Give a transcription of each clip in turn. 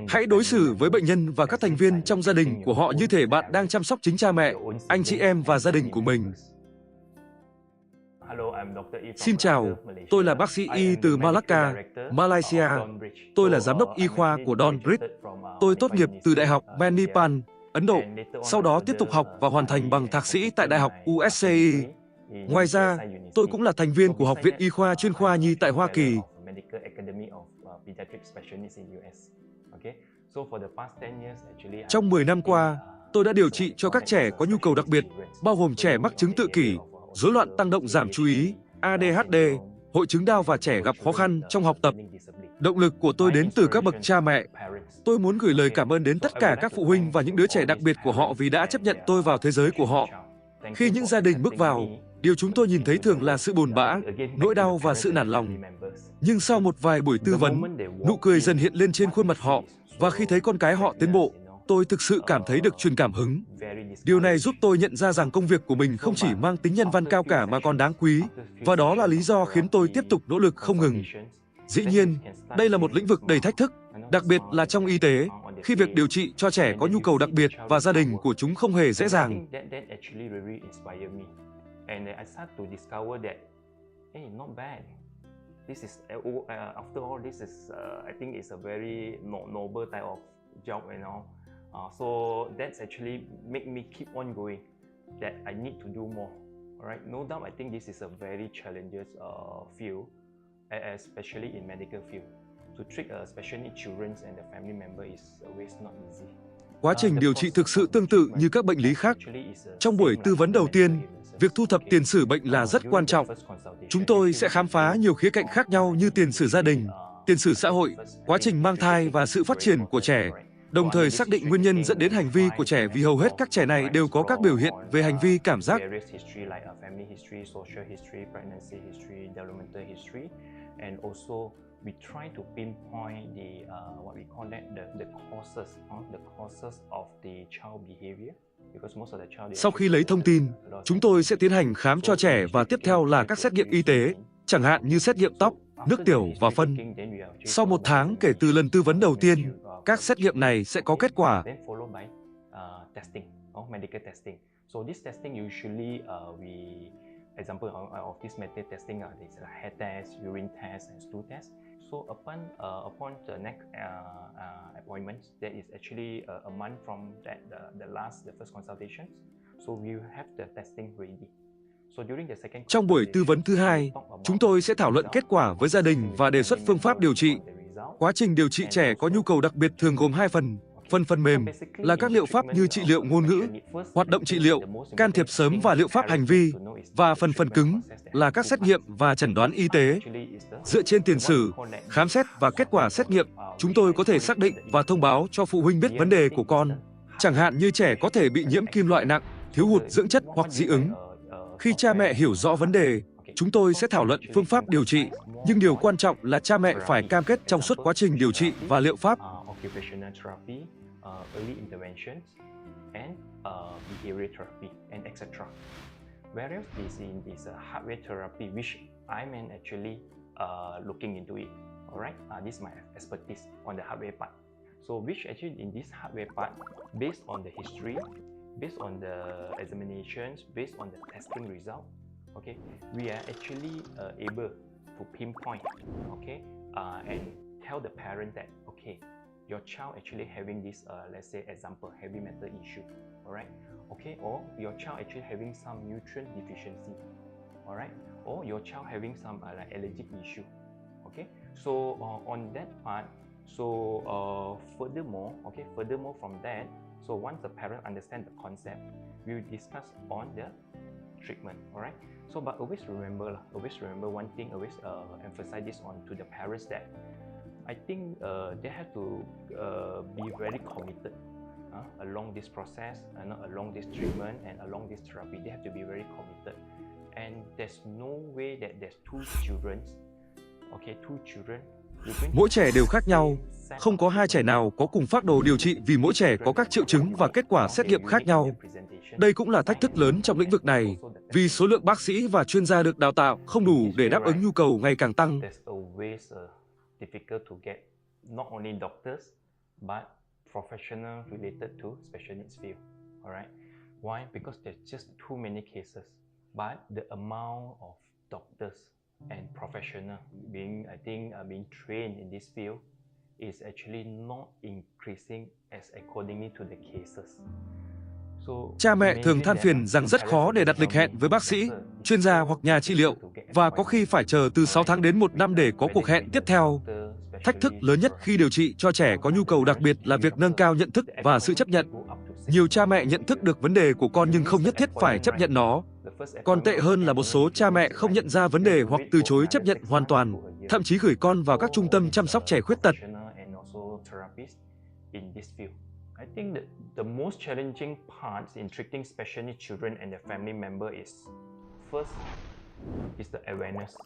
Hãy đối xử với bệnh nhân và các thành viên trong gia đình của họ như thể bạn đang chăm sóc chính cha mẹ, anh chị em và gia đình của mình. Xin chào, tôi là bác sĩ Y từ Malacca, Malaysia. Tôi là giám đốc y khoa của Donbridge. Tôi tốt nghiệp từ Đại học Manipal, Ấn Độ, sau đó tiếp tục học và hoàn thành bằng thạc sĩ tại Đại học USCI. Ngoài ra, tôi cũng là thành viên của Học viện Y khoa chuyên khoa nhi tại Hoa Kỳ. Trong 10 năm qua, tôi đã điều trị cho các trẻ có nhu cầu đặc biệt, bao gồm trẻ mắc chứng tự kỷ, rối loạn tăng động giảm chú ý, ADHD, hội chứng Down và trẻ gặp khó khăn trong học tập. Động lực của tôi đến từ các bậc cha mẹ. Tôi muốn gửi lời cảm ơn đến tất cả các phụ huynh và những đứa trẻ đặc biệt của họ vì đã chấp nhận tôi vào thế giới của họ. Khi những gia đình bước vào, điều chúng tôi nhìn thấy thường là sự buồn bã, nỗi đau và sự nản lòng. Nhưng sau một vài buổi tư vấn, nụ cười dần hiện lên trên khuôn mặt họ, và khi thấy con cái họ tiến bộ, tôi thực sự cảm thấy được truyền cảm hứng. Điều này giúp tôi nhận ra rằng công việc của mình không chỉ mang tính nhân văn cao cả mà còn đáng quý, và đó là lý do khiến tôi tiếp tục nỗ lực không ngừng. Dĩ nhiên, đây là một lĩnh vực đầy thách thức, đặc biệt là trong y tế, khi việc điều trị cho trẻ có nhu cầu đặc biệt và gia đình của chúng không hề dễ dàng. This is, after all, this is, I think it's a very noble type of job, you know. So that's actually make me keep on going, that I need to do more, alright? No doubt, I think this is a very challenging field, especially in medical field. To treat special needs children and the family member is always not easy. Quá trình điều trị thực sự tương tự như các bệnh lý khác. Trong buổi tư vấn đầu tiên, việc thu thập tiền sử bệnh là rất quan trọng. Chúng tôi sẽ khám phá nhiều khía cạnh khác nhau như tiền sử gia đình, tiền sử xã hội, quá trình mang thai và sự phát triển của trẻ, đồng thời xác định nguyên nhân dẫn đến hành vi của trẻ vì hầu hết các trẻ này đều có các biểu hiện về hành vi cảm giác. We try to pinpoint the what we call that the causes of the child behavior. Sau khi lấy thông tin, chúng tôi sẽ tiến hành khám cho trẻ và tiếp theo là các xét nghiệm y tế, chẳng hạn như xét nghiệm tóc, nước tiểu và phân. Sau 1 tháng kể từ lần tư vấn đầu tiên, các xét nghiệm này sẽ có kết quả. Example of this method testing is a hair test, urine test, and stool test. So upon the next appointment, that is actually a month from the first consultation. So we have the testing ready. Trong buổi tư vấn thứ hai, chúng tôi sẽ thảo luận kết quả với gia đình và đề xuất phương pháp điều trị. Quá trình điều trị trẻ có nhu cầu đặc biệt thường gồm 2 phần. Phần mềm là các liệu pháp như trị liệu ngôn ngữ, hoạt động trị liệu, can thiệp sớm và liệu pháp hành vi, và phần cứng là các xét nghiệm và chẩn đoán y tế. Dựa trên tiền sử, khám xét và kết quả xét nghiệm, chúng tôi có thể xác định và thông báo cho phụ huynh biết vấn đề của con. Chẳng hạn như trẻ có thể bị nhiễm kim loại nặng, thiếu hụt dưỡng chất hoặc dị ứng. Khi cha mẹ hiểu rõ vấn đề, chúng tôi sẽ thảo luận phương pháp điều trị, nhưng điều quan trọng là cha mẹ phải cam kết trong suốt quá trình điều trị và liệu pháp. Occupational therapy, early interventions, and behavioral therapy, and etc. Whereas this hardware therapy, which I'm actually looking into it. Alright, this is my expertise on the hardware part. So, which actually in this hardware part, based on the history, based on the examinations, based on the testing result, okay, we are actually able to pinpoint, okay, and tell the parent that, okay, your child actually having this, let's say example, heavy metal issue, alright, okay, or your child actually having some nutrient deficiency, alright, or your child having some like allergic issue, okay. So on that part, so furthermore from that, so once the parent understand the concept, we will discuss on the treatment, alright. So but always remember one thing, always emphasize this on to the parents that I think they have to be very committed along this process, along this treatment and along this therapy. They have to be very committed, and there's no way that there's two children. Mỗi trẻ đều khác nhau, không có 2 trẻ nào có cùng phác đồ điều trị vì mỗi trẻ có các triệu chứng và kết quả xét nghiệm khác nhau. Đây cũng là thách thức lớn trong lĩnh vực này, vì số lượng bác sĩ và chuyên gia được đào tạo không đủ để đáp ứng nhu cầu ngày càng tăng. not only doctors but professional related to special needs field. All right, why? Because there's just too many cases, but the amount of doctors and professional being being trained in this field is actually not increasing as accordingly to the cases. Cha mẹ thường than phiền rằng rất khó để đặt lịch hẹn với bác sĩ, chuyên gia hoặc nhà trị liệu, và có khi phải chờ từ 6 tháng đến 1 năm để có cuộc hẹn tiếp theo. Thách thức lớn nhất khi điều trị cho trẻ có nhu cầu đặc biệt là việc nâng cao nhận thức và sự chấp nhận. Nhiều cha mẹ nhận thức được vấn đề của con nhưng không nhất thiết phải chấp nhận nó. Còn tệ hơn là một số cha mẹ không nhận ra vấn đề hoặc từ chối chấp nhận hoàn toàn, thậm chí gửi con vào các trung tâm chăm sóc trẻ khuyết tật. I think that the most challenging parts in treating special needs children and their family member is, first is the awareness.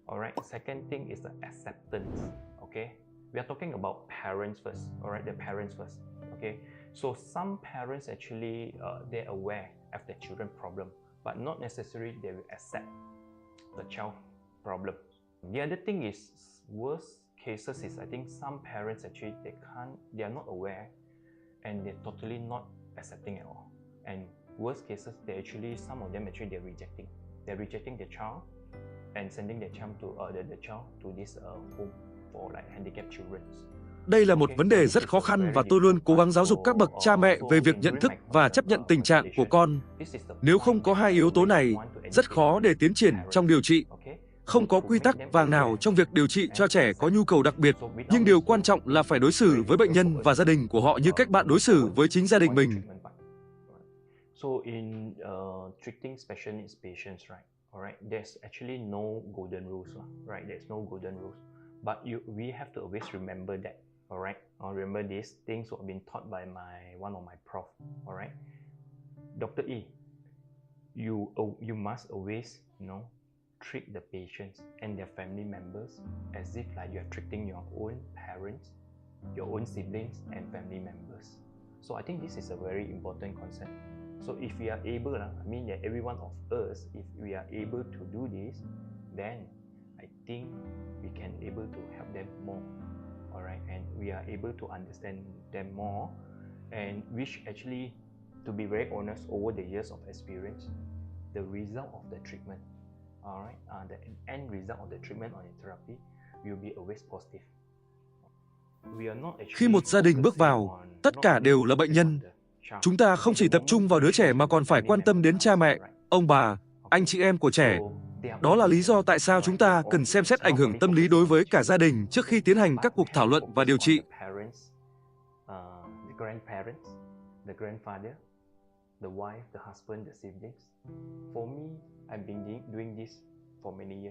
All right. Second thing is the acceptance. Okay. We are talking about parents first. All right. The parents first. Okay. So some parents actually they're aware of their children problem, but not necessarily they will accept the child problem. The other thing is worst cases is I think some parents actually they are not aware. And they're totally not accepting at all. And worst cases, some of them actually they're rejecting their child and sending their child to this home for like handicapped children. Đây là một vấn đề rất khó khăn và tôi luôn cố gắng giáo dục các bậc cha mẹ về việc nhận thức và chấp nhận tình trạng của con. Nếu không có hai yếu tố này, rất khó để tiến triển trong điều trị. Không có quy tắc vàng nào trong việc điều trị cho trẻ có nhu cầu đặc biệt, nhưng điều quan trọng là phải đối xử với bệnh nhân và gia đình của họ như cách bạn đối xử với chính gia đình mình. So in treating special needs patients, right? All right, there's actually no golden rules, right? There's no golden rules, but we have to always remember that. All right, remember these things have been taught by one of my prof. All right, Dr. Yee, you must always, treat the patients and their family members as if like you are treating your own parents, your own siblings and family members. So I think this is a very important concept. So if we are able, that every one of us, if we are able to do this, then I think we can able to help them more. All right, and we are able to understand them more, and which actually, to be very honest, over the years of experience, the result of the treatment, all right, the end result of the treatment or the therapy will be always positive. Khi một gia đình bước vào, tất cả đều là bệnh nhân. Chúng ta không chỉ tập trung vào đứa trẻ mà còn phải quan tâm đến cha mẹ, ông bà, anh chị em của trẻ. Đó là lý do tại sao chúng ta cần xem xét ảnh hưởng tâm lý đối với cả gia đình trước khi tiến hành các cuộc thảo luận và điều trị.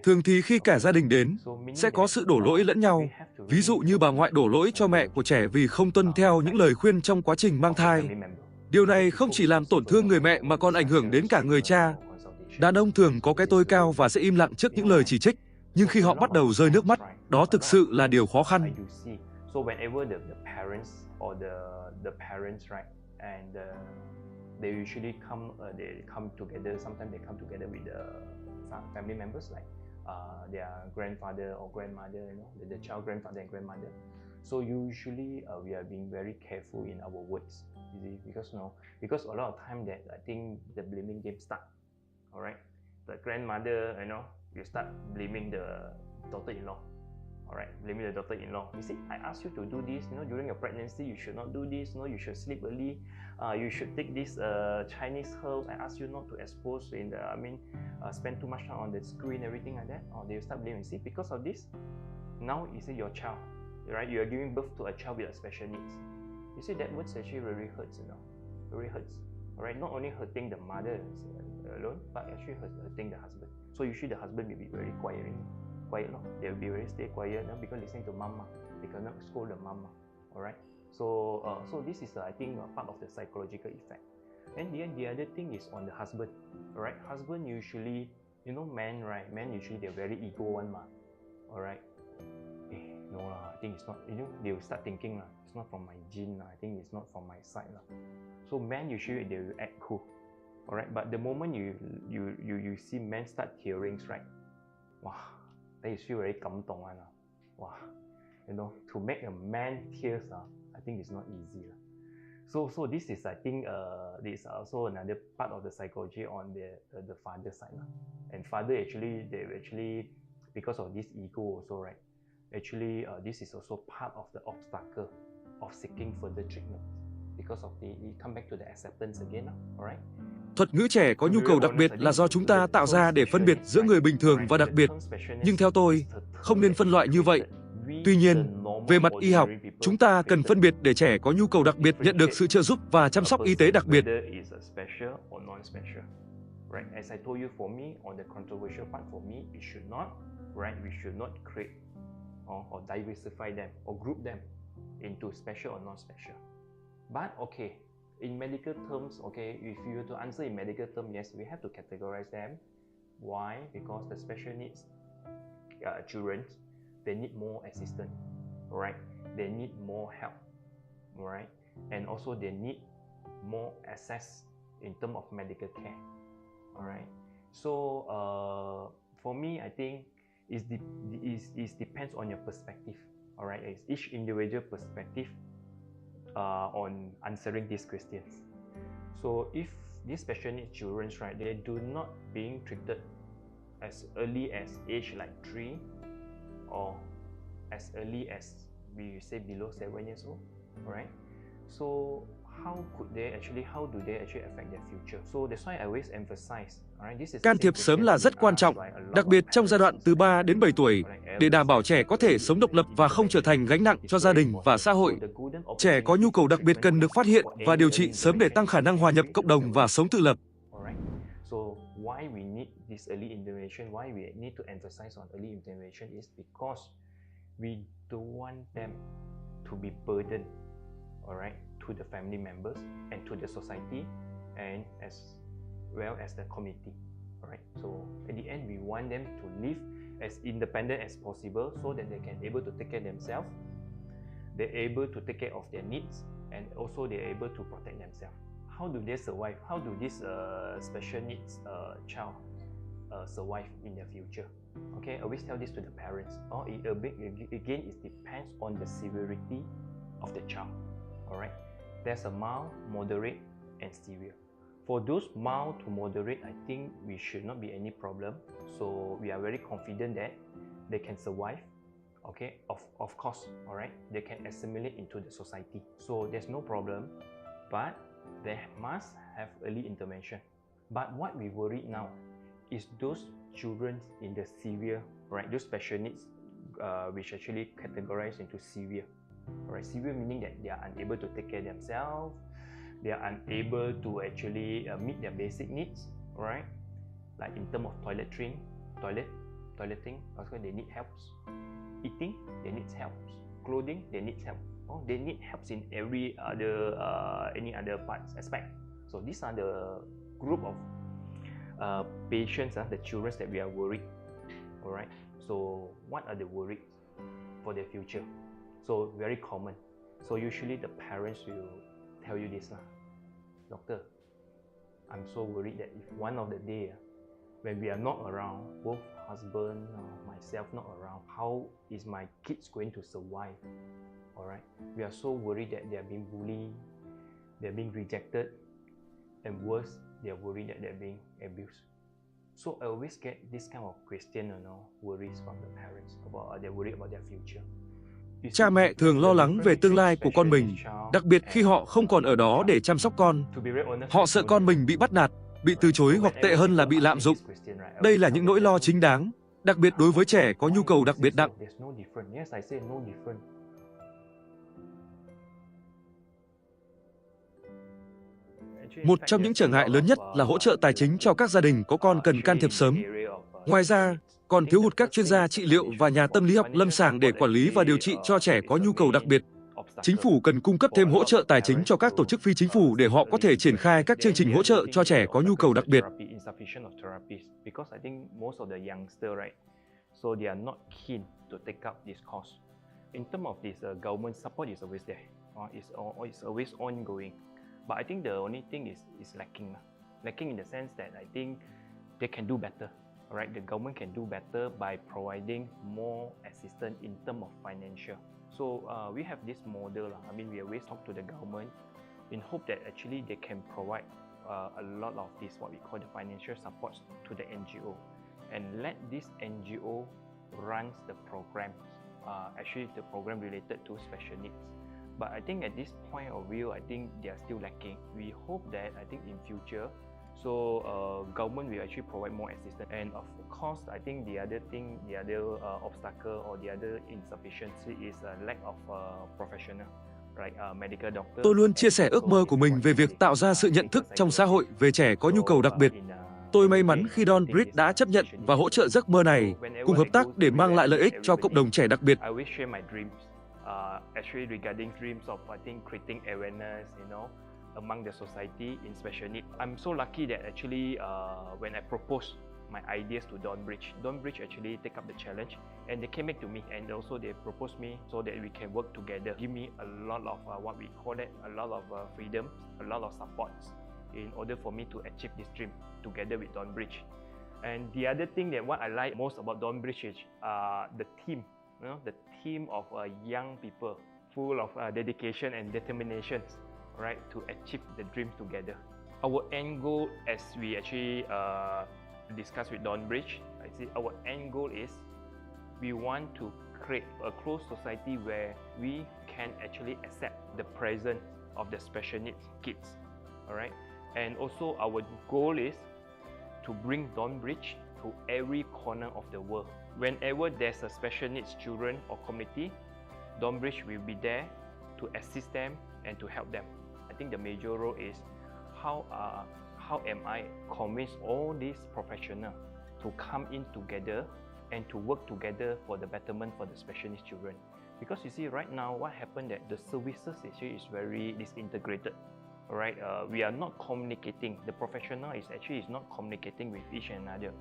Thường thì khi cả gia đình đến, sẽ có sự đổ lỗi lẫn nhau. Ví dụ như bà ngoại đổ lỗi cho mẹ của trẻ vì không tuân theo những lời khuyên trong quá trình mang thai. Điều này không chỉ làm tổn thương người mẹ mà còn ảnh hưởng đến cả người cha. Đàn ông thường có cái tôi cao và sẽ im lặng trước những lời chỉ trích, nhưng khi họ bắt đầu rơi nước mắt, đó thực sự là điều khó khăn. They usually come together. Sometimes they come together with the family members, like their grandfather or grandmother, the child grandfather and grandmother. So usually we are being very careful in our words, you see, because a lot of time that I think the blaming game start. All right, the grandmother, you start blaming the daughter-in-law. All right, blaming the daughter-in-law. You see, I asked you to do this, during your pregnancy, you should not do this, you should sleep early, you should take this Chinese herbs. I asked you not to expose spend too much time on the screen, everything like that. Or they will start blaming. See, because of this, now you see your child, right? You are giving birth to a child with special needs. You see, that words actually really hurts, really hurts. All right, not only hurting the mother alone, but actually hurting the husband. So usually the husband will be very quiet. They will be very stay quiet because listening to mama. They cannot scold the mama. All right. So this is I think part of the psychological effect. And then the other thing is on the husband. All right. Husband usually, men, right? Men usually they're very ego one man. All right. No lah. I think it's not. They will start thinking lah. It's not from my gene lah. I think it's not from my side lah. So men usually they will act cool. All right. But the moment you see men start tearing, right? Wow. They feel very 感動 one. Wow. to make a man tears, I think it's not easy. So this is, I think, this is also another part of the psychology on the father side. And father actually, because of this ego also, right? Actually, this is also part of the obstacle of seeking further treatment because of you come back to the acceptance again, alright? Thuật ngữ trẻ có nhu cầu đặc biệt là do chúng ta tạo ra để phân biệt giữa người bình thường và đặc biệt. Nhưng theo tôi, không nên phân loại như vậy. Tuy nhiên, về mặt y học, chúng ta cần phân biệt để trẻ có nhu cầu đặc biệt nhận được sự trợ giúp và chăm sóc y tế đặc biệt. Right, as I told you, for me, on the controversial part, for me, it should not, right? We should not create or diversify them or group them into special or non-special. But okay, in medical terms, okay, if you were to answer in medical terms, yes, we have to categorize them. Why? Because the special needs children, they need more assistance, right? They need more help, right? And also they need more access in terms of medical care. All right. So for me, I think it depends on your perspective. All right. It's each individual perspective on answering these questions. So if these special needs children, right, they do not being treated as early as age like 3 or as early as we say below 7 years old, right? So how do they actually affect their future? So that's why I always emphasize, right? This is Can thiệp sớm là rất quan trọng, đặc biệt trong giai đoạn từ 3 đến 7 tuổi, để đảm bảo trẻ có thể sống độc lập và không trở thành gánh nặng cho gia đình và xã hội. Trẻ có nhu cầu đặc biệt cần được phát hiện và điều trị sớm để tăng khả năng hòa nhập cộng đồng và sống tự lập. So why we need this early intervention, why we need to emphasize on early intervention is because we don't want them to be burdened, all right, to the family members and to the society and as well as the community, all right? So at the end, we want them to live as independent as possible so that they can able to take care of themselves, they're able to take care of their needs, and also they're able to protect themselves. How do they survive? How do this special needs child survive in the future? Okay, I always tell this to the parents. Again, it depends on the severity of the child. All right, there's a mild, moderate, and severe. For those mild to moderate, I think we should not be any problem. So we are very confident that they can survive. Okay, of course, all right, they can assimilate into the society. So there's no problem, but they must have early intervention. But what we worry now is those children in the severe, right? Those special needs, which actually categorize into severe. Right, severe meaning that they are unable to take care of themselves, they are unable to actually meet their basic needs, right? Like in terms of toileting, also they need helps. Eating, they need helps. Clothing, they need help. Oh, they need helps in every other any other parts aspect. So these are the group of patients, the children that we are worried. All right. So what are the worries for their future? So very common. So usually the parents will tell you this, Doctor, I'm so worried that if one of the day when we are not around, both husband or myself not around, how is my kids going to survive? All right. We are so worried that they are being bullied, they are being rejected, and worse, they are worried that they are being abused. So I always get this kind of question, worries from the parents about they're worried about their future. Cha mẹ thường lo lắng về tương lai của con mình, đặc biệt khi họ không còn ở đó để chăm sóc con. Họ sợ con mình bị bắt nạt, bị từ chối hoặc tệ hơn là bị lạm dụng. Đây là những nỗi lo chính đáng, đặc biệt đối với trẻ có nhu cầu đặc biệt nặng. Một trong những trở ngại lớn nhất là hỗ trợ tài chính cho các gia đình có con cần can thiệp sớm. Ngoài ra, còn thiếu hụt các chuyên gia trị liệu và nhà tâm lý học lâm sàng để quản lý và điều trị cho trẻ có nhu cầu đặc biệt. Chính phủ cần cung cấp thêm hỗ trợ tài chính cho các tổ chức phi chính phủ để họ có thể triển khai các chương trình hỗ trợ cho trẻ có nhu cầu đặc biệt. But I think the only thing is lacking in the sense that I think they can do better. Right, the government can do better by providing more assistance in terms of financial. So we have this model. I mean, we always talk to the government in hope that actually they can provide a lot of this, what we call the financial supports to the NGO, and let this NGO runs the programs, actually the program related to special needs. But I think at this point of view, I think they are still lacking. We hope that I think in future, so government will actually provide more assistance. And of course, I think the other thing, the other obstacle or the other insufficiency is a lack of professional. Tôi luôn chia sẻ ước mơ của mình về việc tạo ra sự nhận thức trong xã hội về trẻ có nhu cầu đặc biệt. Tôi may mắn khi Don Bridge đã chấp nhận và hỗ trợ giấc mơ này, cùng hợp tác để mang lại lợi ích cho cộng đồng trẻ đặc biệt. Actually regarding dreams of creating awareness, among the society in special needs. I'm so lucky that actually when I proposed my ideas to Don Bridge actually take up the challenge, and they came back to me, and also they proposed me so that we can work together, give me a lot of what we call it, a lot of freedom, a lot of supports in order for me to achieve this dream together with Don Bridge. And the other thing that what I like most about Don Bridge is the team, the team of young people full of dedication and determination, right, to achieve the dream together. Our end goal, as we actually discussed with Don Bridge, I see our end goal is we want to create a closed society where we can actually accept the presence of the special needs kids, all right? And also our goal is to bring Don Bridge to every corner of the world. Whenever there's a special needs children or community, Don Bridge will be there to assist them and to help them. I think the major role is how am I convince all these professionals to come in together and to work together for the betterment for the special needs children. Because you see right now what happened that the services actually is very disintegrated. Right, we are not communicating. The professional is not communicating with each another.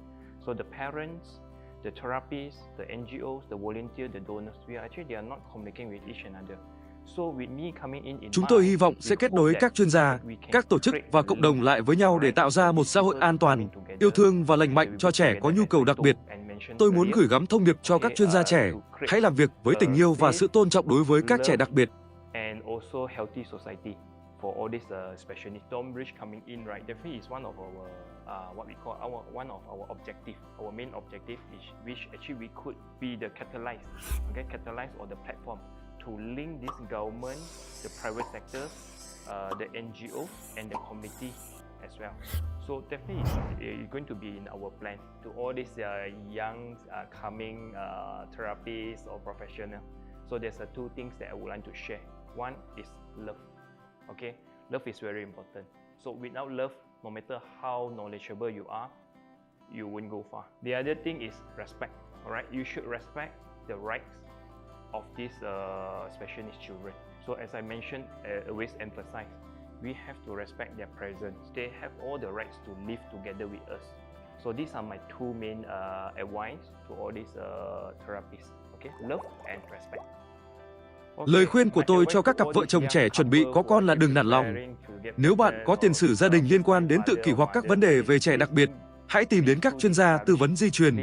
So the parents, the therapists, the NGOs, the volunteers, the donors, they are not communicating with each another. So with me coming in Chúng tôi hy vọng sẽ kết nối các chuyên gia, các tổ chức và cộng đồng lại với nhau để tạo ra một xã hội an toàn, yêu thương và lành mạnh cho trẻ có nhu cầu đặc biệt. Tôi muốn gửi gắm thông điệp cho các chuyên gia trẻ, hãy làm việc với tình yêu và sự tôn trọng đối với các trẻ đặc biệt. For all these special needs, Don Bridge coming in, right, definitely is one of our what we call one of our objective. Our main objective is which actually we could be the catalyst or the platform to link this government, the private sector, the NGO and the community as well. So definitely it's going to be in our plan to all these young coming therapists or professionals. So there's two things that I would like to share. One is love. Okay, love is very important. So without love, no matter how knowledgeable you are, you won't go far. The other thing is respect. All right, you should respect the rights of these special needs children. So as I mentioned, I always emphasize, we have to respect their presence. They have all the rights to live together with us. So these are my two main advice to all these therapists. Okay, love and respect. Lời khuyên của tôi cho các cặp vợ chồng trẻ chuẩn bị có con là đừng nản lòng. Nếu bạn có tiền sử gia đình liên quan đến tự kỷ hoặc các vấn đề về trẻ đặc biệt, hãy tìm đến các chuyên gia tư vấn di truyền.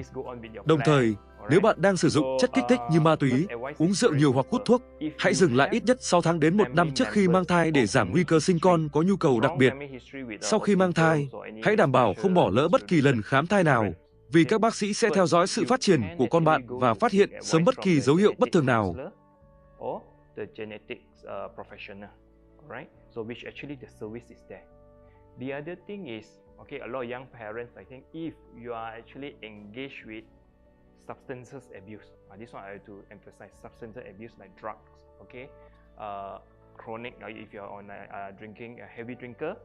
Đồng thời, nếu bạn đang sử dụng chất kích thích như ma túy, uống rượu nhiều hoặc hút thuốc, hãy dừng lại ít nhất 6 tháng đến 1 năm trước khi mang thai để giảm nguy cơ sinh con có nhu cầu đặc biệt. Sau khi mang thai, hãy đảm bảo không bỏ lỡ bất kỳ lần khám thai nào, vì các bác sĩ sẽ theo dõi sự phát triển của con bạn và phát hiện sớm bất kỳ dấu hiệu bất thường nào. Or the genetics professional, right? So which actually the service is there. The other thing is, okay, a lot of young parents, I think, if you are actually engaged with substances abuse, this one I have to emphasize, substance abuse like drugs, okay, chronic, if you are on drinking, a heavy drinker,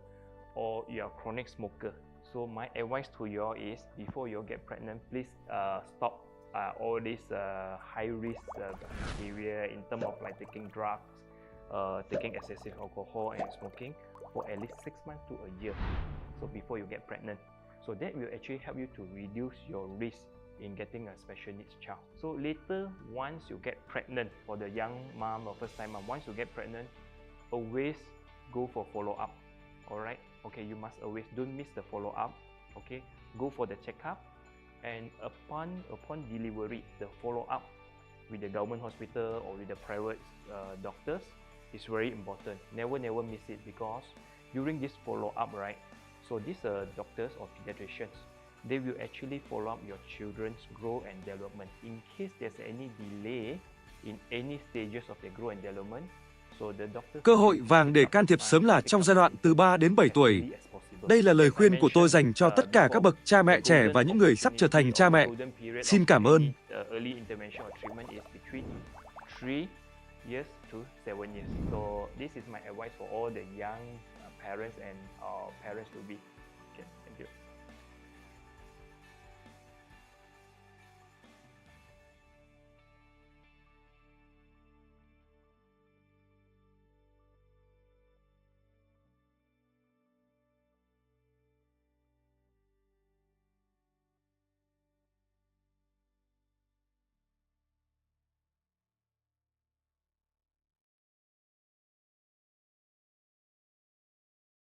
or you are chronic smoker. So my advice to you all is, before you get pregnant, please stop all these high-risk behavior in terms of like taking drugs, taking excessive alcohol and smoking for at least 6 months to a year. So before you get pregnant, so that will actually help you to reduce your risk in getting a special needs child. So later, once you get pregnant, for the young mom or first-time mom, once you get pregnant, always go for follow-up. All right? Okay, you must always don't miss the follow-up. Okay, go for the checkup. And upon delivery, the follow-up with the government hospital or with the private doctors is very important. Never miss it, because during this follow-up, right? So these doctors or pediatricians, they will actually follow up your children's growth and development. In case there's any delay in any stages of their growth and development, so the doctors Cơ hội vàng để can thiệp sớm là trong giai đoạn từ 3 đến 7 tuổi. Đây là lời khuyên của tôi dành cho tất cả các bậc cha mẹ trẻ và những người sắp trở thành cha mẹ. Xin cảm ơn. Early intervention or treatment is between 3 years to 7 years. So this is my advice for all the young parents and parents to be.